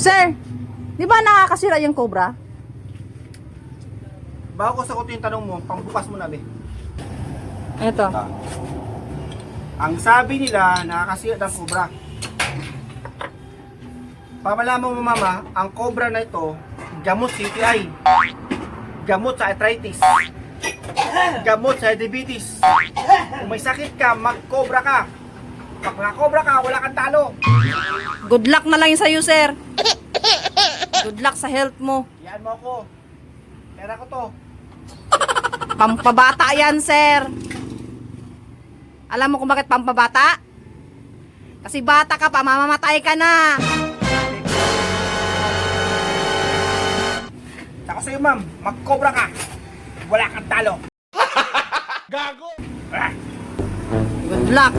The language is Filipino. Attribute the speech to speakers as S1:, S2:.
S1: Sir, di ba nakakasira yung cobra?
S2: Bago ko sagutin yung tanong mo, pambukas mo na, be.
S1: Ito.
S2: Ang sabi nila, nakakasira ng cobra. Pamalaman mo, mama, ang cobra na ito, gamot sa UTI, gamot sa arthritis, gamot sa diabetes. Kung may sakit ka, mag-cobra ka. Pag na-cobra ka, wala kang talo.
S1: Good luck na lang yun sa'yo, sir. Good luck sa health mo.
S2: Yan mo ako. Pera ko to.
S1: Pampabata yan, sir. Alam mo kung bakit pampabata? Kasi bata ka pa, mamamatay ka na.
S2: Ako sa'yo, ma'am, mag-cobra ka. Wala kang talo. Gago!
S1: Good luck.